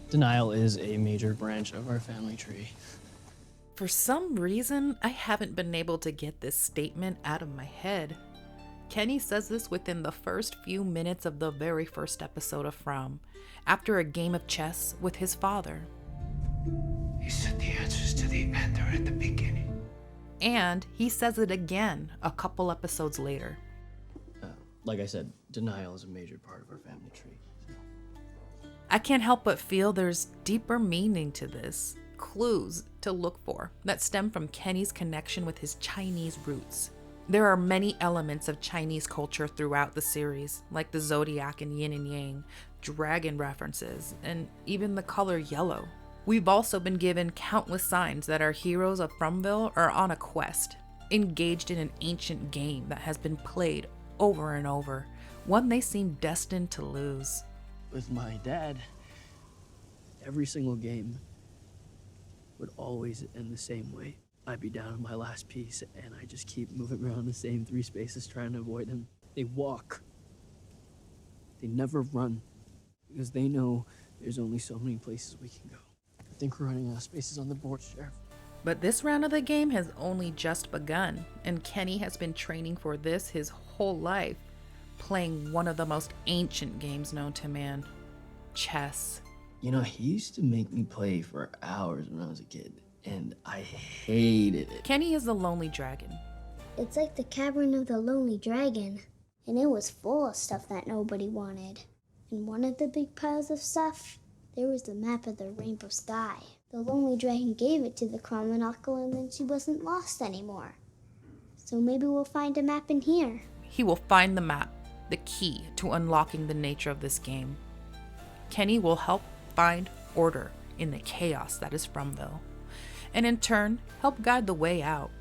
Denial is a major branch of our family tree. For some reason, I haven't been able to get this statement out of my head. Kenny says this within the first few minutes of the very first episode of From, after a game of chess with his father. He said the answers to the end are at the beginning. And he says it again a couple episodes later. Like I said, denial is a major part of our family tree. I can't help but feel there's deeper meaning to this, clues to look for that stem from Kenny's connection with his Chinese roots. There are many elements of Chinese culture throughout the series, like the zodiac and yin and yang, dragon references, and even the color yellow. We've also been given countless signs that our heroes of Fromville are on a quest, engaged in an ancient game that has been played over and over, one they seem destined to lose. With my dad, every single game would always end the same way. I'd be down to my last piece, and I just keep moving around the same 3 spaces trying to avoid him. They walk. They never run, because they know there's only so many places we can go. I think we're running out of spaces on the board, Sheriff. But this round of the game has only just begun, and Kenny has been training for this his whole life, playing one of the most ancient games known to man, chess. You know, he used to make me play for hours when I was a kid, and I hated it. Kenny is the lonely dragon. It's like the cavern of the lonely dragon, and it was full of stuff that nobody wanted. In one of the big piles of stuff, there was the map of the rainbow sky. The lonely dragon gave it to the Cromonocle, and then she wasn't lost anymore. So maybe we'll find a map in here. He will find the map, the key to unlocking the nature of this game. Kenny will help find order in the chaos that is Fromville, and in turn, help guide the way out.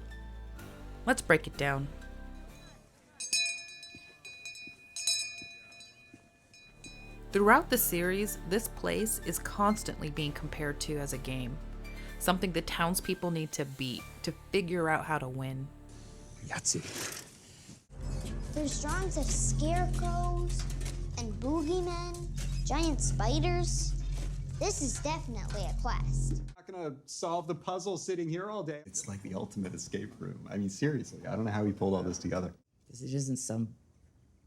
Let's break it down. Throughout the series, this place is constantly being compared to as a game, something the townspeople need to beat to figure out how to win. Yahtzee. There's drawings of scarecrows and boogeymen, giant spiders. This is definitely a quest. Not gonna solve the puzzle sitting here all day. It's like the ultimate escape room. I mean, seriously, I don't know how he pulled all this together. Because it isn't some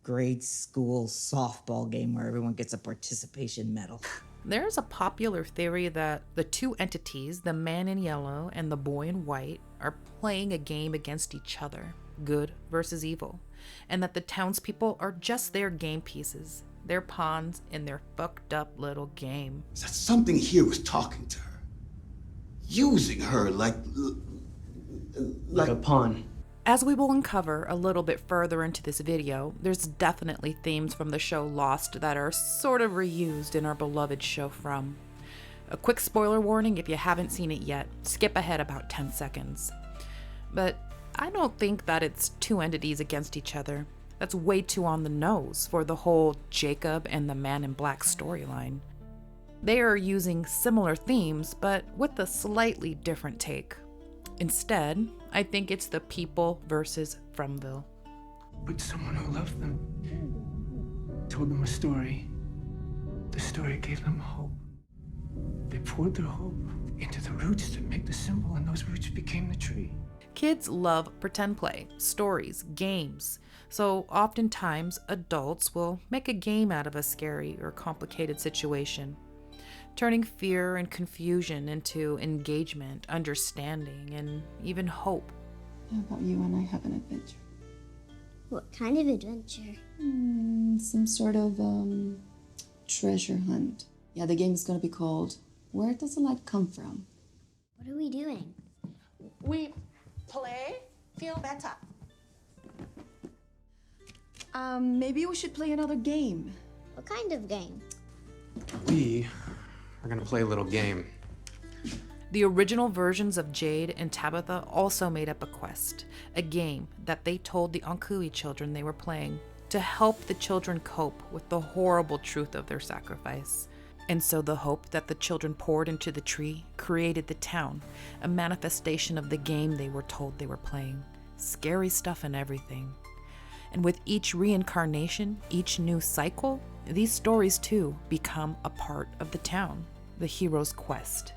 grade school softball game where everyone gets a participation medal. There's a popular theory that the two entities, the man in yellow and the boy in white, are playing a game against each other, good versus evil, and that the townspeople are just their game pieces, their pawns in their fucked up little game. Is that something here was talking to her? Using her like Like a pawn. As we will uncover a little bit further into this video, there's definitely themes from the show Lost that are sort of reused in our beloved show From. A quick spoiler warning if you haven't seen it yet, skip ahead about 10 seconds. But I don't think that it's two entities against each other. That's way too on the nose for the whole Jacob and the Man in Black storyline. They are using similar themes, but with a slightly different take. Instead, I think it's the people versus Fromville. But someone who loved them told them a story. The story gave them hope. They poured their hope into the roots that make the symbol, and those roots became the tree. Kids love pretend play, stories, games. So oftentimes, adults will make a game out of a scary or complicated situation, turning fear and confusion into engagement, understanding, and even hope. How about you and I have an adventure? What kind of adventure? Some sort of treasure hunt. Yeah, the game is gonna be called Where Does the Light Come From? What are we doing? We play, feel better. Maybe we should play another game. What kind of game? We are gonna play a little game. The original versions of Jade and Tabitha also made up a quest, a game that they told the Ankui children they were playing to help the children cope with the horrible truth of their sacrifice. And so the hope that the children poured into the tree created the town, a manifestation of the game they were told they were playing. Scary stuff and everything. And with each reincarnation, each new cycle, these stories too become a part of the town. the hero's quest.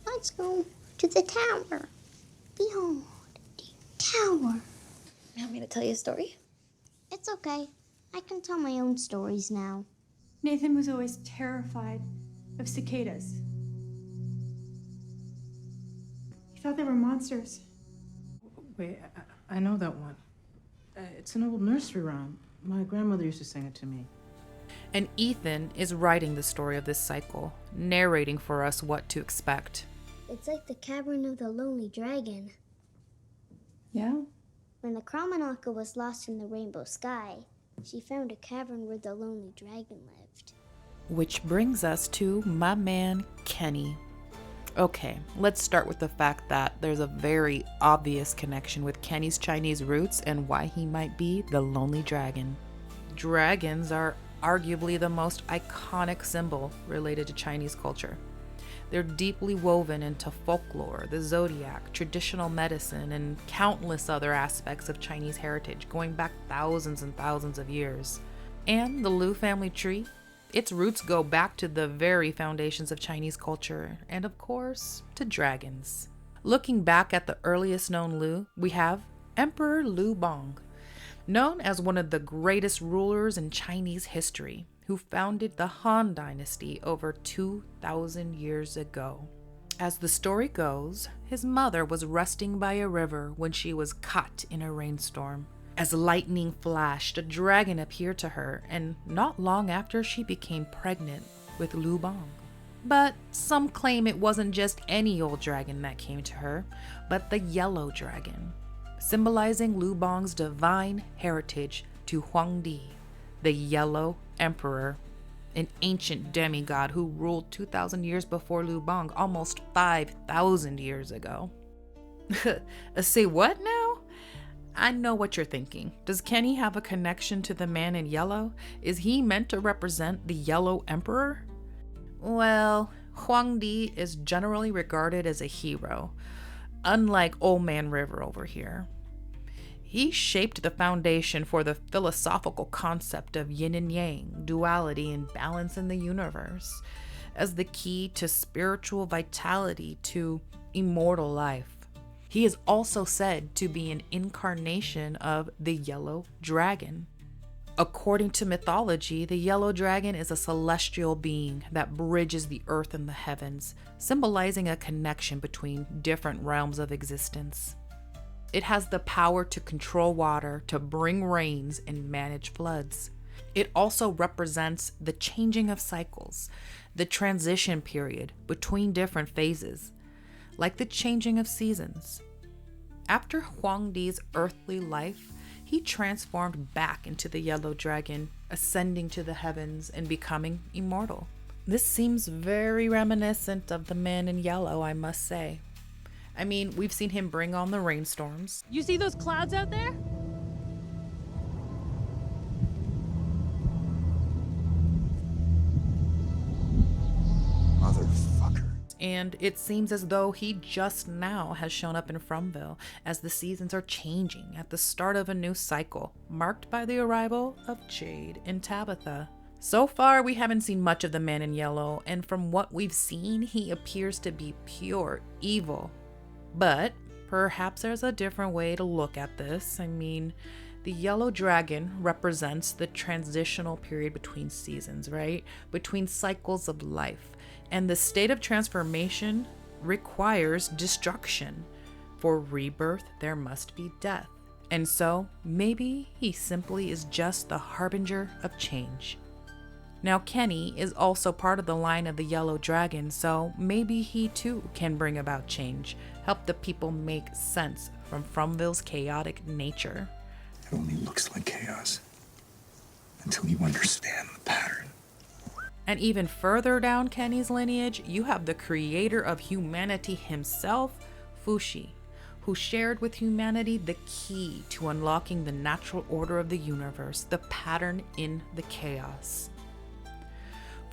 Let's go to the tower. Behold, the tower. You want me to tell you a story? It's okay. I can tell my own stories now. Nathan was always terrified of cicadas. He thought they were monsters. Wait, I know that one. It's an old nursery rhyme. My grandmother used to sing it to me. And Ethan is writing the story of this cycle, narrating for us what to expect. It's like the cavern of the lonely dragon. Yeah? When the Kramanaka was lost in the rainbow sky, she found a cavern where the lonely dragon lived. Which brings us to my man, Kenny. Okay, let's start with the fact that there's a very obvious connection with Kenny's Chinese roots and why he might be the lonely dragon. Dragons are arguably the most iconic symbol related to Chinese culture. They're deeply woven into folklore, the zodiac, traditional medicine, and countless other aspects of Chinese heritage going back thousands and thousands of years. And the Liu family tree, its roots go back to the very foundations of Chinese culture, and of course, to dragons. Looking back at the earliest known Liu, we have Emperor Liu Bang, known as one of the greatest rulers in Chinese history, who founded the Han Dynasty over 2,000 years ago. As the story goes, his mother was resting by a river when she was caught in a rainstorm. As lightning flashed, a dragon appeared to her, and not long after she became pregnant with Liu Bang. But some claim it wasn't just any old dragon that came to her, but the yellow dragon, symbolizing Liu Bang's divine heritage to Huangdi, the Yellow Emperor, an ancient demigod who ruled 2,000 years before Liu Bang, almost 5,000 years ago. Say what now? I know what you're thinking. Does Kenny have a connection to the man in yellow? Is he meant to represent the Yellow Emperor? Well, Huangdi is generally regarded as a hero, unlike Old Man River over here. He shaped the foundation for the philosophical concept of yin and yang, duality, and balance in the universe, as the key to spiritual vitality, to immortal life. He is also said to be an incarnation of the yellow dragon. According to mythology, the yellow dragon is a celestial being that bridges the earth and the heavens, symbolizing a connection between different realms of existence. It has the power to control water, to bring rains, and manage floods. It also represents the changing of cycles, the transition period between different phases, like the changing of seasons. After Huangdi's earthly life, he transformed back into the yellow dragon, ascending to the heavens and becoming immortal. This seems very reminiscent of the man in yellow, I must say. I mean, we've seen him bring on the rainstorms. You see those clouds out there? Motherfucker. And it seems as though he just now has shown up in Fromville as the seasons are changing at the start of a new cycle, marked by the arrival of Jade and Tabitha. So far, we haven't seen much of the man in yellow, and from what we've seen, he appears to be pure evil. But perhaps there's a different way to look at this. I mean, the yellow dragon represents the transitional period between seasons, right? Between cycles of life. And the state of transformation requires destruction. For rebirth, there must be death. And so, maybe he simply is just the harbinger of change. Now, Kenny is also part of the line of the yellow dragon, so maybe he too can bring about change, help the people make sense from Fromville's chaotic nature. It only looks like chaos until you understand the pattern. And even further down Kenny's lineage, you have the creator of humanity himself, Fuxi, who shared with humanity the key to unlocking the natural order of the universe, the pattern in the chaos.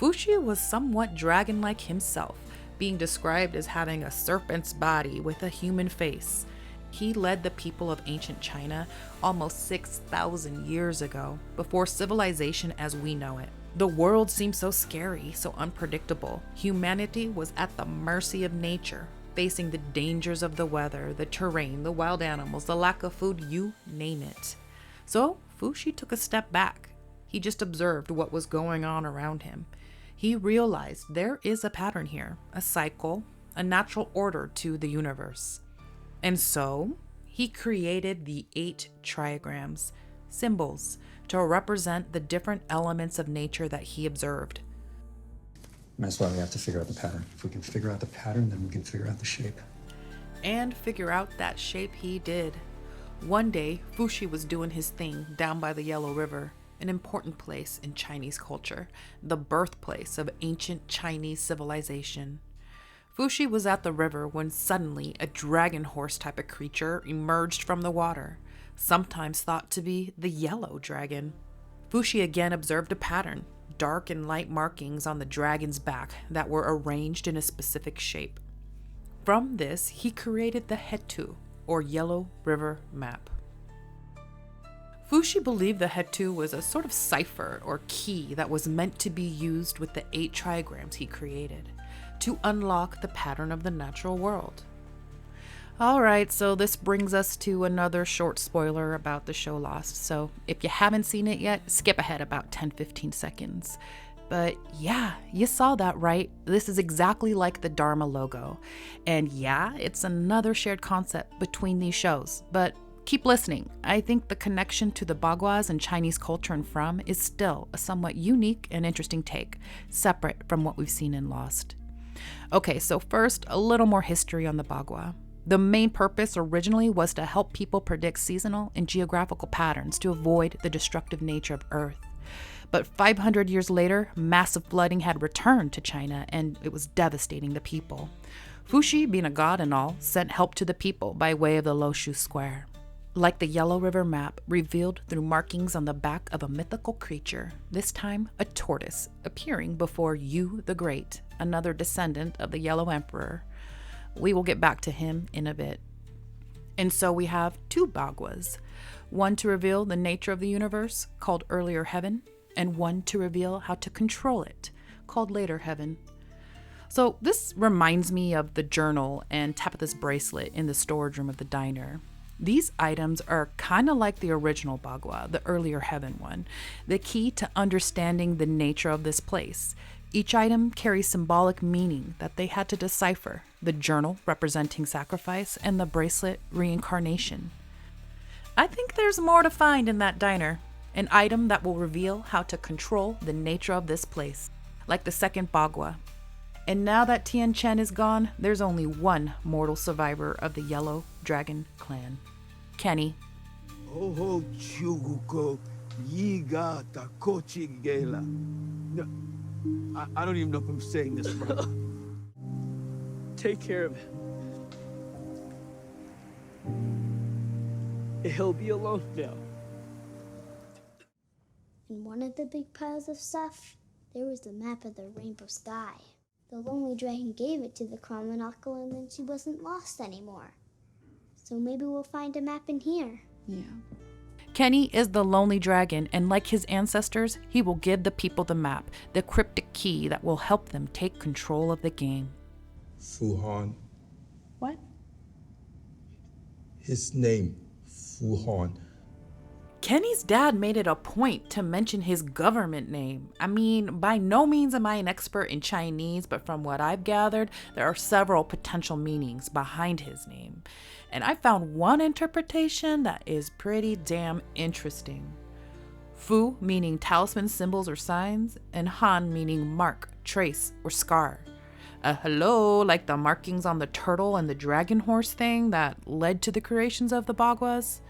Fuxi was somewhat dragon-like himself, being described as having a serpent's body with a human face. He led the people of ancient China almost 6,000 years ago, before civilization as we know it. The world seemed so scary, so unpredictable. Humanity was at the mercy of nature, facing the dangers of the weather, the terrain, the wild animals, the lack of food, you name it. So Fuxi took a step back. He just observed what was going on around him. He realized there is a pattern here, a cycle, a natural order to the universe. And so he created the 8 trigrams, symbols, to represent the different elements of nature that he observed. That's why we have to figure out the pattern. If we can figure out the pattern, then we can figure out the shape. And figure out that shape he did. One day, Fuxi was doing his thing down by the Yellow River, an important place in Chinese culture, the birthplace of ancient Chinese civilization. Fuxi was at the river when suddenly a dragon horse type of creature emerged from the water, sometimes thought to be the yellow dragon. Fuxi again observed a pattern, dark and light markings on the dragon's back that were arranged in a specific shape. From this, he created the Hetu, or Yellow River Map. Fuxi believed the Hetu was a sort of cipher or key that was meant to be used with the 8 trigrams he created to unlock the pattern of the natural world. Alright, so this brings us to another short spoiler about the show Lost. So if you haven't seen it yet, skip ahead about 10-15 seconds. But yeah, you saw that right. This is exactly like the Dharma logo. And yeah, it's another shared concept between these shows. But keep listening. I think the connection to the Baguas and Chinese culture and From is still a somewhat unique and interesting take, separate from what we've seen in Lost. Okay, so first, a little more history on the Bagua. The main purpose originally was to help people predict seasonal and geographical patterns to avoid the destructive nature of Earth. But 500 years later, massive flooding had returned to China and it was devastating the people. Fuxi, being a god and all, sent help to the people by way of the Loshu Square. Like the Yellow River Map revealed through markings on the back of a mythical creature, this time a tortoise, appearing before Yu the Great, another descendant of the Yellow Emperor. We will get back to him in a bit. And so we have 2 Baguas, one to reveal the nature of the universe, called Earlier Heaven, and one to reveal how to control it, called Later Heaven. So this reminds me of the journal and Tabitha's bracelet in the storage room of the diner. These items are kind of like the original Bagua, the Earlier Heaven one, the key to understanding the nature of this place. Each item carries symbolic meaning that they had to decipher, the journal representing sacrifice and the bracelet reincarnation. I think there's more to find in that diner, an item that will reveal how to control the nature of this place, like the second Bagua. And now that Tien Chen is gone, there's only one mortal survivor of the Yellow Dragon clan, Kenny. Oho chuguko yiga takochi gela. I don't even know if I'm saying this right. Take care of him. He'll be alone now. In one of the big piles of stuff, there was the map of the rainbow sky. The lonely dragon gave it to the common uncle and then she wasn't lost anymore. So maybe we'll find a map in here. Yeah. Kenny is the lonely dragon, and like his ancestors, he will give the people the map, the cryptic key that will help them take control of the game. Fu Han. What? His name, Fu Han. Kenny's dad made it a point to mention his government name. I mean, by no means am I an expert in Chinese, but from what I've gathered, there are several potential meanings behind his name. And I found one interpretation that is pretty damn interesting. Fu meaning talisman, symbols, or signs, and Han meaning mark, trace, or scar. Hello, like the markings on the turtle and the dragon horse thing that led to the creations of the Baguas.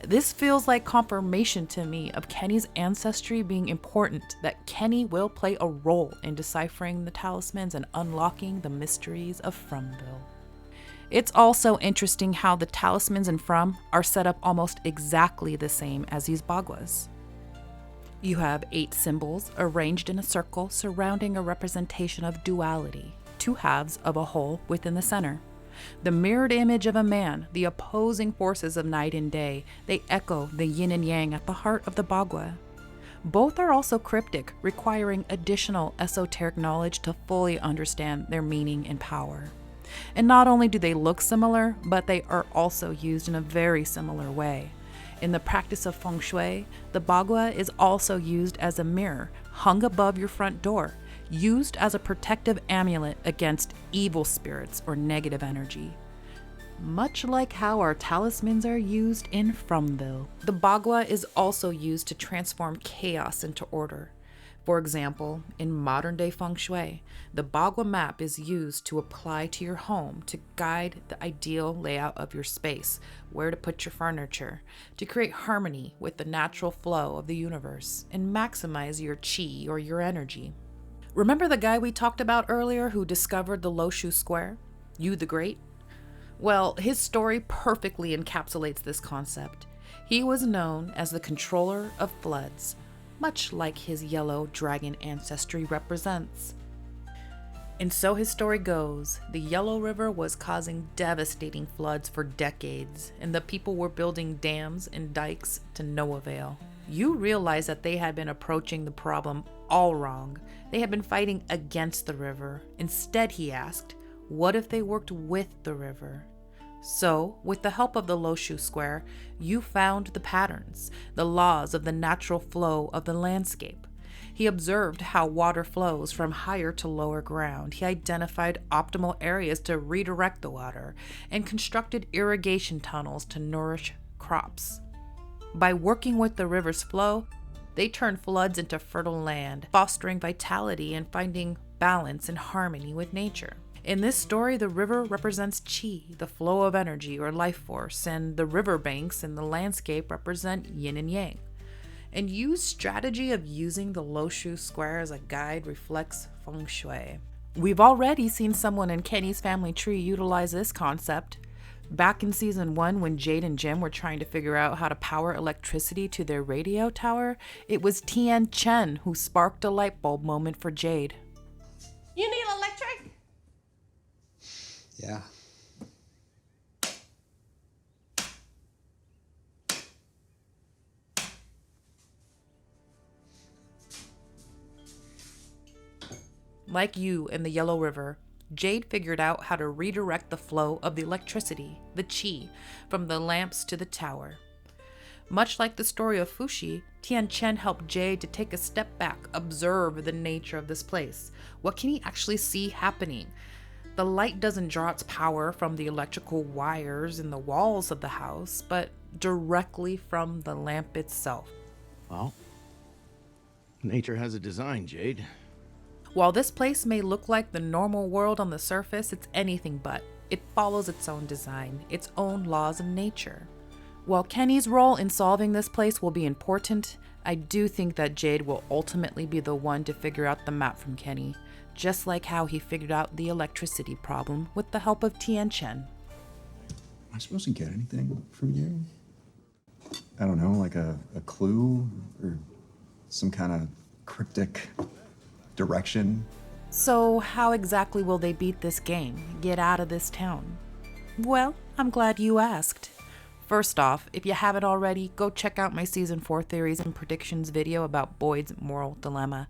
This feels like confirmation to me of Kenny's ancestry being important, that Kenny will play a role in deciphering the talismans and unlocking the mysteries of Fromville. It's also interesting how the talismans in From are set up almost exactly the same as these Baguas. You have 8 symbols arranged in a circle surrounding a representation of duality, 2 halves of a whole within the center. The mirrored image of a man, the opposing forces of night and day, they echo the yin and yang at the heart of the Bagua. Both are also cryptic, requiring additional esoteric knowledge to fully understand their meaning and power. And not only do they look similar, but they are also used in a very similar way. In the practice of feng shui, the bagua is also used as a mirror hung above your front door, used as a protective amulet against evil spirits or negative energy. Much like how our talismans are used in Fromville, the bagua is also used to transform chaos into order. For example, in modern-day feng shui, the bagua map is used to apply to your home to guide the ideal layout of your space, where to put your furniture, to create harmony with the natural flow of the universe, and maximize your qi or your energy. Remember the guy we talked about earlier who discovered the Loshu Square? Yu the Great? Well, his story perfectly encapsulates this concept. He was known as the controller of floods, much like his yellow dragon ancestry represents. And so his story goes, the Yellow River was causing devastating floods for decades, and the people were building dams and dikes to no avail. You realize that they had been approaching the problem all wrong. They had been fighting against the river. Instead, he asked, what if they worked with the river? So, with the help of the Loshu Square, you found the patterns, the laws of the natural flow of the landscape. He observed how water flows from higher to lower ground. He identified optimal areas to redirect the water and constructed irrigation tunnels to nourish crops. By working with the river's flow, they turned floods into fertile land, fostering vitality and finding balance and harmony with nature. In this story, the river represents qi, the flow of energy or life force, and the riverbanks and the landscape represent yin and yang. And Yu's strategy of using the Loshu Square as a guide reflects feng shui. We've already seen someone in Kenny's family tree utilize this concept. Back in season 1, when Jade and Jim were trying to figure out how to power electricity to their radio tower, it was Tian Chen who sparked a light bulb moment for Jade. You need electric? Yeah. Like you in the Yellow River, Jade figured out how to redirect the flow of the electricity, the qi, from the lamps to the tower. Much like the story of Fuxi, Tian Chen helped Jade to take a step back, observe the nature of this place. What can he actually see happening? The light doesn't draw its power from the electrical wires in the walls of the house, but directly from the lamp itself. Well, nature has a design, Jade. While this place may look like the normal world on the surface, it's anything but. It follows its own design, its own laws of nature. While Kenny's role in solving this place will be important, I do think that Jade will ultimately be the one to figure out the map from Kenny, just like how he figured out the electricity problem with the help of Tian Chen. Am I supposed to get anything from you? I don't know, like a clue or some kind of cryptic direction? So how exactly will they beat this game, get out of this town? Well, I'm glad you asked. First off, if you haven't already, go check out my Season 4 Theories and Predictions video about Boyd's moral dilemma.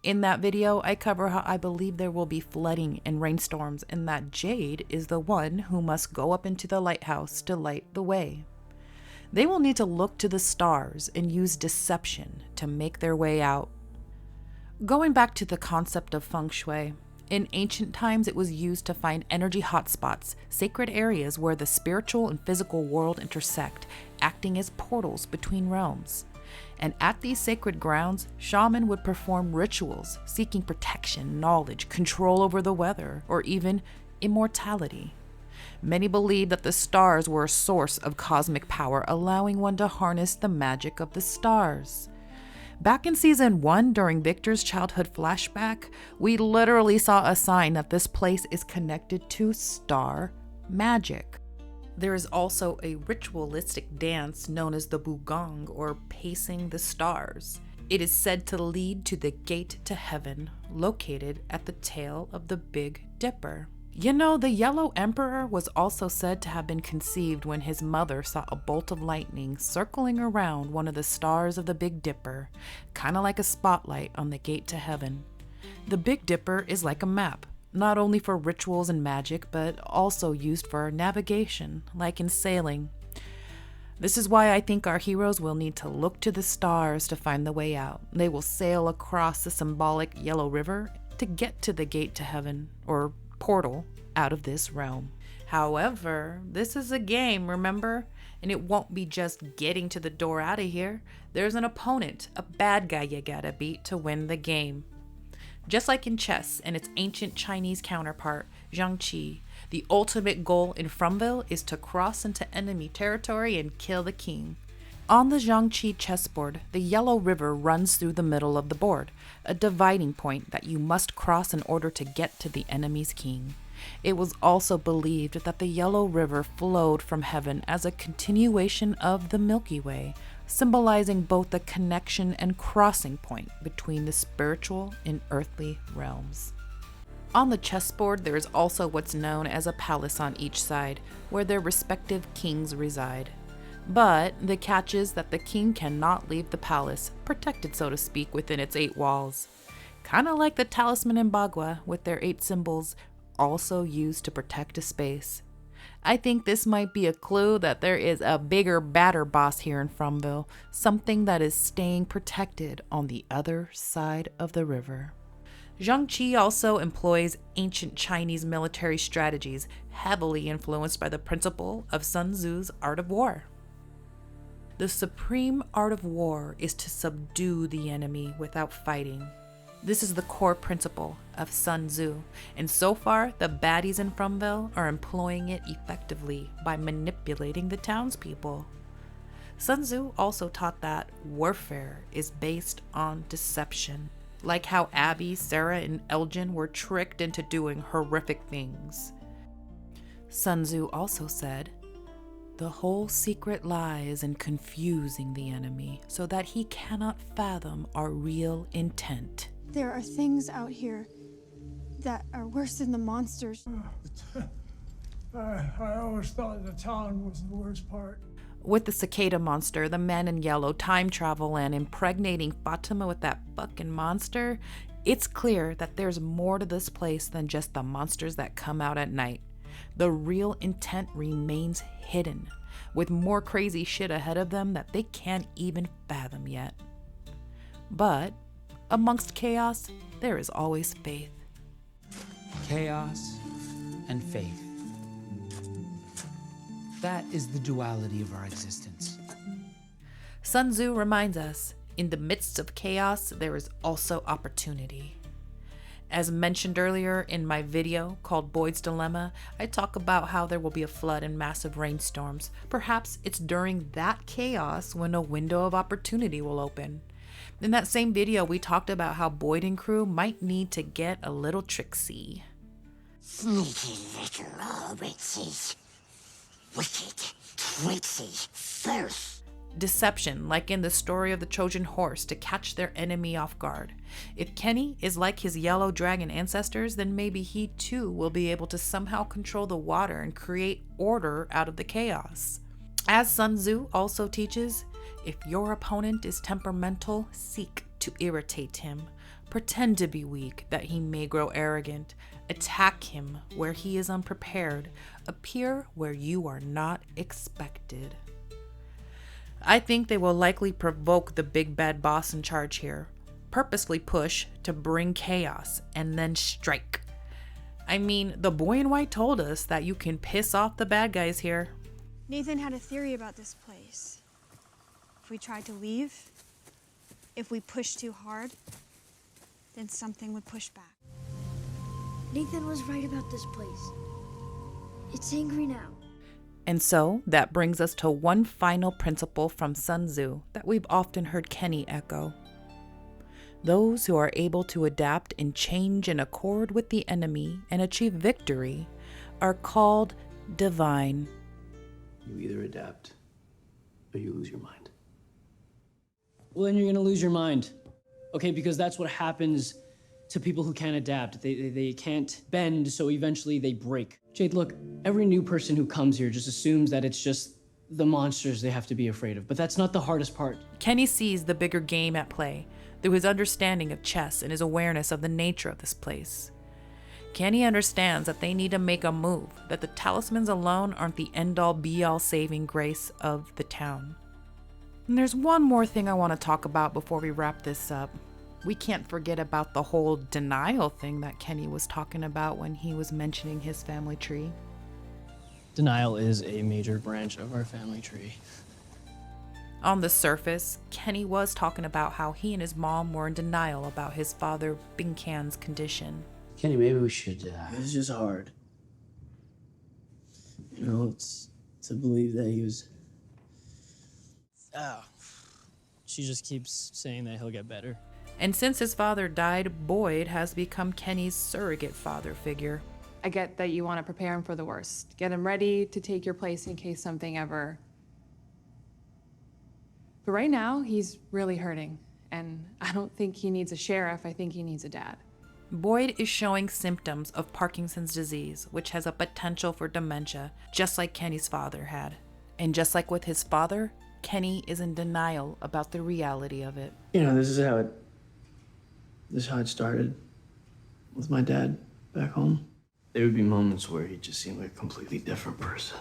In that video, I cover how I believe there will be flooding and rainstorms and that Jade is the one who must go up into the lighthouse to light the way. They will need to look to the stars and use deception to make their way out. Going back to the concept of feng shui, in ancient times it was used to find energy hotspots, sacred areas where the spiritual and physical world intersect, acting as portals between realms. And at these sacred grounds, shamans would perform rituals seeking protection, knowledge, control over the weather, or even immortality. Many believed that the stars were a source of cosmic power, allowing one to harness the magic of the stars. Back in season 1, during Victor's childhood flashback, we literally saw a sign that this place is connected to star magic. There is also a ritualistic dance known as the Bugong, or pacing the stars. It is said to lead to the gate to heaven, located at the tail of the Big Dipper. You know, the Yellow Emperor was also said to have been conceived when his mother saw a bolt of lightning circling around one of the stars of the Big Dipper, kind of like a spotlight on the gate to heaven. The Big Dipper is like a map, not only for rituals and magic, but also used for navigation, like in sailing. This is why I think our heroes will need to look to the stars to find the way out. They will sail across the symbolic Yellow River to get to the gate to heaven, or portal, out of this realm. However, this is a game, remember? And it won't be just getting to the door out of here. There's an opponent, a bad guy you gotta beat to win the game. Just like in chess and its ancient Chinese counterpart, Xiangpi, the ultimate goal in Frumville is to cross into enemy territory and kill the king. On the Xiangpi chessboard, the Yellow River runs through the middle of the board, a dividing point that you must cross in order to get to the enemy's king. It was also believed that the Yellow River flowed from heaven as a continuation of the Milky Way, symbolizing both the connection and crossing point between the spiritual and earthly realms. On the chessboard, there is also what's known as a palace on each side, where their respective kings reside. But the catch is that the king cannot leave the palace, protected so to speak within its 8 walls. Kinda like the talisman in Bagua with their 8 symbols, also used to protect a space. I think this might be a clue that there is a bigger, badder boss here in Frumville, something that is staying protected on the other side of the river. Xiangpi also employs ancient Chinese military strategies, heavily influenced by the principle of Sun Tzu's art of war. The supreme art of war is to subdue the enemy without fighting. This is the core principle of Sun Tzu, and so far the baddies in Frumville are employing it effectively by manipulating the townspeople. Sun Tzu also taught that warfare is based on deception, like how Abby, Sarah, and Elgin were tricked into doing horrific things. Sun Tzu also said, "The whole secret lies in confusing the enemy so that he cannot fathom our real intent." There are things out here that are worse than the monsters. I always thought the town was the worst part. With the cicada monster, the man in yellow, time travel, and impregnating Fatima with that fucking monster, it's clear that there's more to this place than just the monsters that come out at night. The real intent remains hidden, with more crazy shit ahead of them that they can't even fathom yet. But amongst chaos, there is always faith. Chaos and faith. That is the duality of our existence. Sun Tzu reminds us, in the midst of chaos, there is also opportunity. As mentioned earlier in my video called Boyd's Dilemma, I talk about how there will be a flood and massive rainstorms. Perhaps it's during that chaos when a window of opportunity will open. In that same video, we talked about how Boyd and crew might need to get a little tricksy. Sneaky little hobbitses. Wicked, tricksy, fierce. Deception, like in the story of the Trojan horse, to catch their enemy off guard. If Kenny is like his yellow dragon ancestors, then maybe he too will be able to somehow control the water and create order out of the chaos. As Sun Tzu also teaches, if your opponent is temperamental, seek to irritate him. Pretend to be weak that he may grow arrogant. Attack him where he is unprepared. Appear where you are not expected. I think they will likely provoke the big bad boss in charge here, purposely push to bring chaos, and then strike. I mean, the boy in white told us that you can piss off the bad guys here. Nathan had a theory about this place. If we tried to leave, if we pushed too hard, then something would push back. Nathan was right about this place. It's angry now. And so that brings us to one final principle from Sun Tzu that we've often heard Kenny echo. Those who are able to adapt and change in accord with the enemy and achieve victory are called divine. You either adapt or you lose your mind. Well, then you're gonna lose your mind. Okay, because that's what happens to people who can't adapt. They can't bend, so eventually they break. Jade, look, every new person who comes here just assumes that it's just the monsters they have to be afraid of, but that's not the hardest part. Kenny sees the bigger game at play through his understanding of chess and his awareness of the nature of this place. Kenny understands that they need to make a move, that the talismans alone aren't the end-all be-all saving grace of the town. And there's one more thing I want to talk about before we wrap this up. We can't forget about the whole denial thing that Kenny was talking about when he was mentioning his family tree. Denial is a major branch of our family tree. On the surface, Kenny was talking about how he and his mom were in denial about his father Binkan's condition. Kenny, maybe we should, It's just hard. You know, it's to believe that he was... Oh. She just keeps saying that he'll get better. And since his father died, Boyd has become Kenny's surrogate father figure. I get that you want to prepare him for the worst. Get him ready to take your place in case something ever... But right now, he's really hurting. And I don't think he needs a sheriff, I think he needs a dad. Boyd is showing symptoms of Parkinson's disease, which has a potential for dementia, just like Kenny's father had. And just like with his father, Kenny is in denial about the reality of it. You know, this is how it started with my dad back home. There would be moments where he just seemed like a completely different person.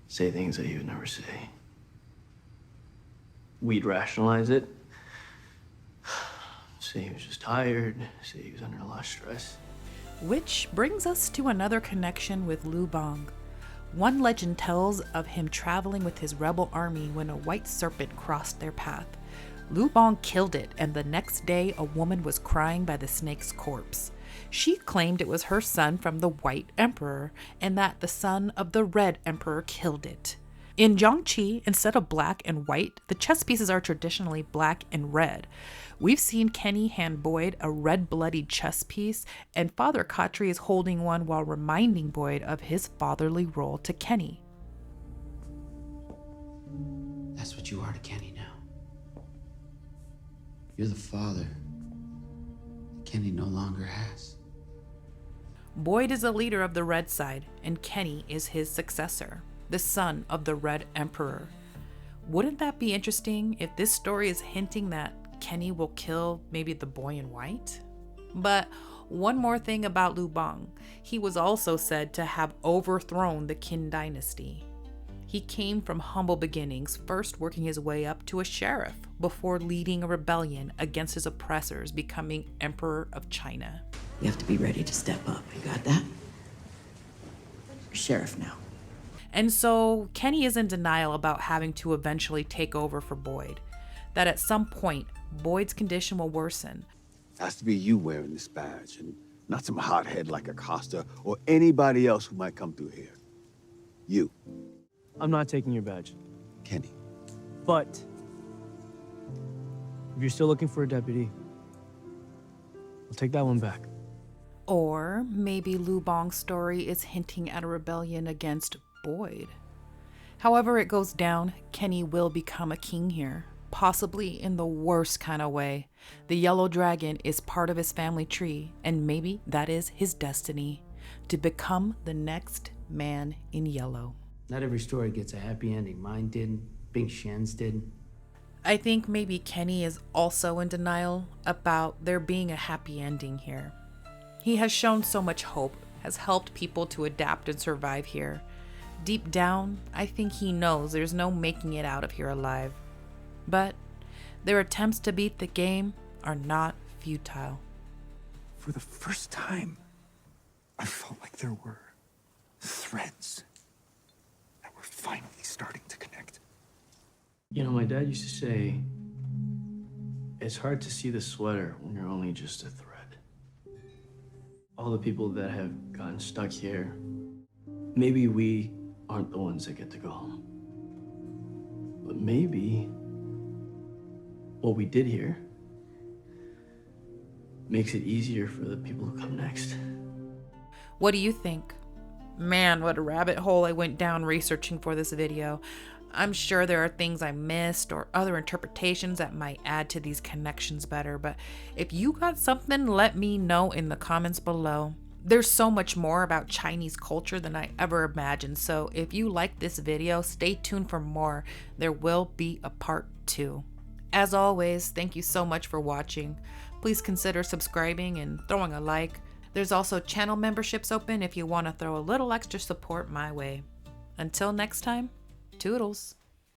Say things that he would never say. We'd rationalize it. Say he was just tired, say he was under a lot of stress. Which brings us to another connection with Liu Bang. One legend tells of him traveling with his rebel army when a white serpent crossed their path. Liu Bang killed it, and the next day a woman was crying by the snake's corpse. She claimed it was her son from the White Emperor, and that the son of the Red Emperor killed it. In Xiangpi, instead of black and white, the chess pieces are traditionally black and red. We've seen Kenny hand Boyd a red-bloodied chess piece, and Father Khatri is holding one while reminding Boyd of his fatherly role to Kenny. That's what you are to Kenny now. You're the father Kenny no longer has. Boyd is the leader of the red side, and Kenny is his successor, the son of the Red Emperor. Wouldn't that be interesting if this story is hinting that Kenny will kill maybe the boy in white? But one more thing about Liu Bang. He was also said to have overthrown the Qin dynasty. He came from humble beginnings, first working his way up to a sheriff before leading a rebellion against his oppressors, becoming Emperor of China. You have to be ready to step up. You got that? You're sheriff now. And so Kenny is in denial about having to eventually take over for Boyd. That at some point, Boyd's condition will worsen. Has to be you wearing this badge, and not some hothead like Acosta or anybody else who might come through here. You. I'm not taking your badge. Kenny. But if you're still looking for a deputy, I'll take that one back. Or maybe Liu Bang's story is hinting at a rebellion against Boyd. However it goes down, Kenny will become a king here, possibly in the worst kind of way. The yellow dragon is part of his family tree, and maybe that is his destiny, to become the next man in yellow. Not every story gets a happy ending. Mine didn't. Bing Shen's didn't. I think maybe Kenny is also in denial about there being a happy ending here. He has shown so much hope, has helped people to adapt and survive here. Deep down, I think he knows there's no making it out of here alive. But their attempts to beat the game are not futile. For the first time, I felt like there were threads that were finally starting to connect. You know, my dad used to say, it's hard to see the sweater when you're only just a thread. All the people that have gotten stuck here, maybe we aren't the ones that get to go home. But maybe what we did here makes it easier for the people who come next. What do you think? Man, what a rabbit hole I went down researching for this video. I'm sure there are things I missed or other interpretations that might add to these connections better, but if you got something, let me know in the comments below. There's so much more about Chinese culture than I ever imagined, so if you like this video, stay tuned for more. There will be a part 2. As always, thank you so much for watching. Please consider subscribing and throwing a like. There's also channel memberships open if you want to throw a little extra support my way. Until next time, toodles.